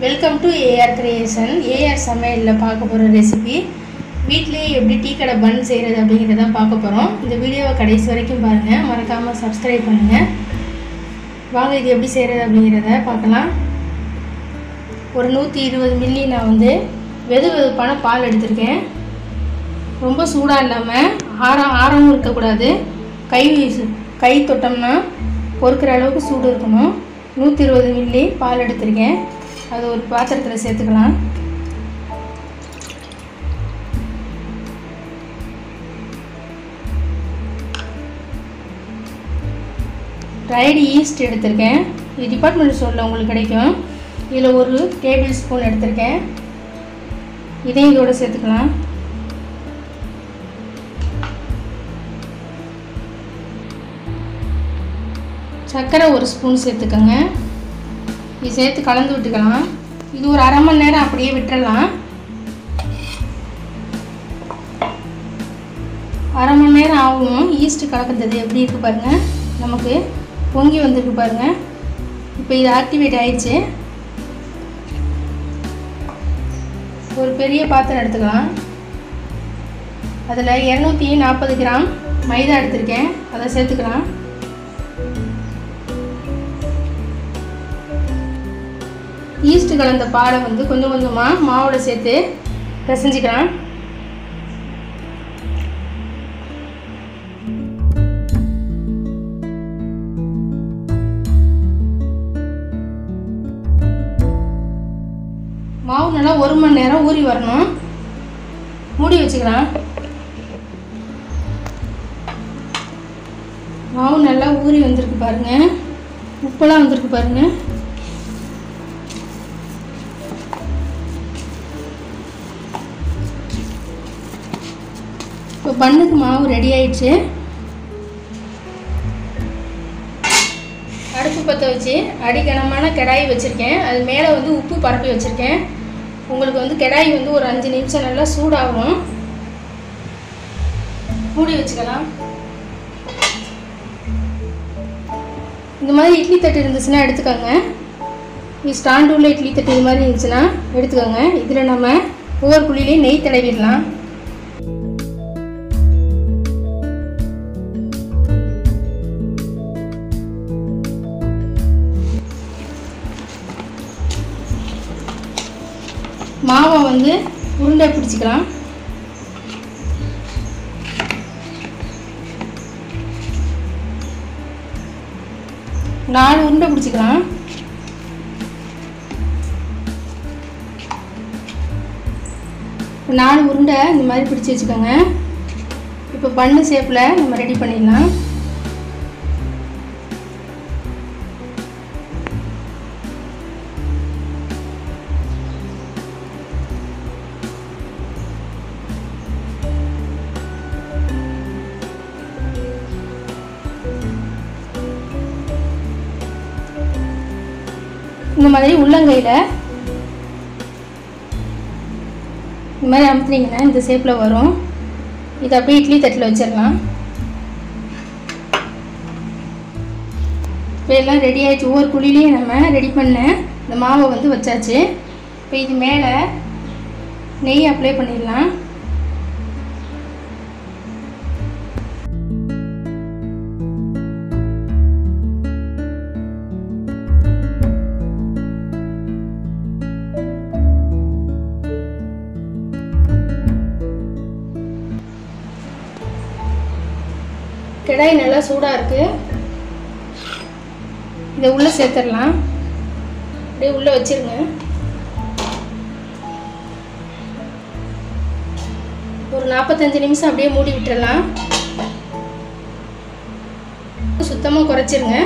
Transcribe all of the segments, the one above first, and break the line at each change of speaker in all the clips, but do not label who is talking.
Welcome to AR creation. AR சமையலில் பார்க்க போகிற ரெசிபி வீட்டிலேயே எப்படி டீ கடை பன் செய்கிறது அப்படிங்கிறத பார்க்க போகிறோம். இந்த வீடியோவை கடைசி வரைக்கும் பாருங்கள், மறக்காமல் சப்ஸ்கிரைப் பண்ணுங்கள். வாங்க இது எப்படி செய்கிறது அப்படிங்கிறத பார்க்கலாம். ஒரு 120 மில்லி நான் வெதுவெதுப்பான பால் எடுத்திருக்கேன். ரொம்ப சூடாக இல்லாமல் ஆரமும் இருக்கக்கூடாது. கை தொட்டோம்னா பொறுக்கிற அளவுக்கு சூடு இருக்கணும். 120 மில்லி பால் எடுத்திருக்கேன். அது ஒரு பாத்திரத்தில் சேர்த்துக்கலாம். ட்ரைடு ஈஸ்ட் எடுத்திருக்கேன். இது டிபார்ட்மெண்ட் ஸ்டோரில் உங்களுக்கு கிடைக்கும். இதில் ஒரு டேபிள் ஸ்பூன் எடுத்திருக்கேன். இதையும் இதோட சேர்த்துக்கலாம். சர்க்கரை ஒரு ஸ்பூன் சேர்த்துக்கோங்க. இது சேர்த்து கலந்து விட்டுக்கலாம். இது ஒரு அரை மணி நேரம் அப்படியே விட்டுறலாம். அரை மணி நேரம் ஆகும். ஈஸ்ட்டு கலக்கிறது எப்படி இருக்குது பாருங்கள். நமக்கு பொங்கி வந்திருக்கு பாருங்கள். இப்போ இது ஆக்டிவேட் ஆயிடுச்சு. ஒரு பெரிய பாத்திரம் எடுத்துக்கலாம். அதில் 240 கிராம் மைதா எடுத்திருக்கேன். அதை சேர்த்துக்கலாம். ஈஸ்ட் கலந்த பாலை கொஞ்சம் கொஞ்சமாக மாவோட சேர்த்து பிசைஞ்சிக்கலாம். மாவு நல்லா 1 மணி நேரம் ஊறி வரணும். மூடி வச்சுக்கலாம். மாவு நல்லா ஊறி வந்திருக்கு பாருங்கள். உப்பெல்லாம் வந்திருக்கு பாருங்கள். இப்போ பண்ணுக்கு மாவு ரெடி ஆயிடுச்சு. அடுப்பு பற்ற வச்சு அடிக்கனமான கடாய் வச்சுருக்கேன். அது மேலே உப்பு பரப்பி வச்சுருக்கேன். உங்களுக்கு கடாய் ஒரு 5 நிமிஷம் நல்லா சூடாகும். மூடி வச்சுக்கலாம். இந்த மாதிரி இட்லி தட்டு இருந்துச்சுன்னா எடுத்துக்கோங்க. ஸ்டாண்டு உள்ள இட்லி தட்டு இது மாதிரி இருந்துச்சுன்னா எடுத்துக்கோங்க. இதில் நம்ம ஒவ்வொரு குழியிலையும் நெய் தடவிடலாம். மாவை உருண்டை பிடிச்சிக்கலாம். நாலு உருண்டை பிடிச்சிக்கலாம். நாலு உருண்டை இந்த மாதிரி பிடிச்சி வச்சுக்கோங்க. இப்போ பண்ணு ஷேப்பில் நம்ம ரெடி பண்ணிடலாம். இந்த மாதிரி உள்ளங்கையில் இந்த மாதிரி அமுத்துனீங்கன்னா இந்த ஷேப்பில் வரும். இதை அப்படியே இட்லி தட்டில் வச்சிடலாம். இப்போ எல்லாம் ரெடி ஆகிடுச்சு. ஒவ்வொரு குழிலையும் நம்ம ரெடி பண்ண இந்த மாவை வச்சாச்சு. இப்போ இது மேலே நெய் அப்ளை பண்ணிடலாம். கடாய் நல்லா சூடாக இருக்குது. இதை உள்ளே சேர்த்துடலாம். அப்படியே உள்ளே வச்சிருங்க. ஒரு 45 நிமிஷம் அப்படியே மூடி விட்டுறலாம். சுத்தமாக குறைச்சிருங்க.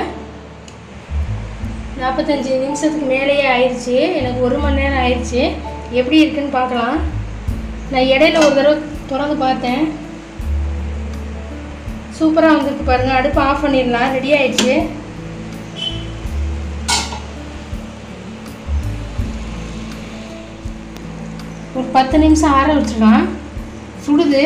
45 நிமிஷத்துக்கு மேலேயே ஆயிடுச்சு. எனக்கு 1 மணி நேரம் ஆயிடுச்சு. எப்படி இருக்குன்னு பார்க்கலாம். நான் இடையில ஒரு தடவை திறந்து பார்த்தேன். சூப்பராக வந்திருக்கு பாருங்கள். அடுப்பு ஆஃப் பண்ணிடலாம். ரெடி ஆயிடுச்சு. ஒரு 10 நிமிஷம் ஆற வச்சுக்கலாம். சுடுது.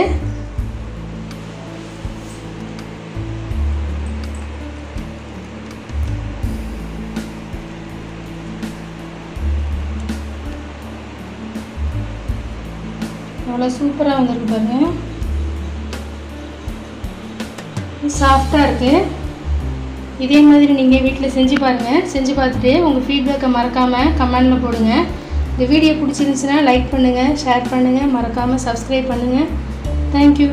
அவ்வளோ சூப்பராக வந்திருக்கு பாருங்கள். சாஃப்டாக இருக்குது. இதே மாதிரி நீங்கள் வீட்டில் செஞ்சு பாருங்கள். செஞ்சு பார்த்துட்டு உங்கள் ஃபீட்பேக்கை மறக்காமல் கமெண்டில் போடுங்க. இந்த வீடியோ பிடிச்சிருந்துச்சுன்னா லைக் பண்ணுங்கள், ஷேர் பண்ணுங்கள், மறக்காமல் சப்ஸ்கிரைப் பண்ணுங்கள். தேங்க்யூ.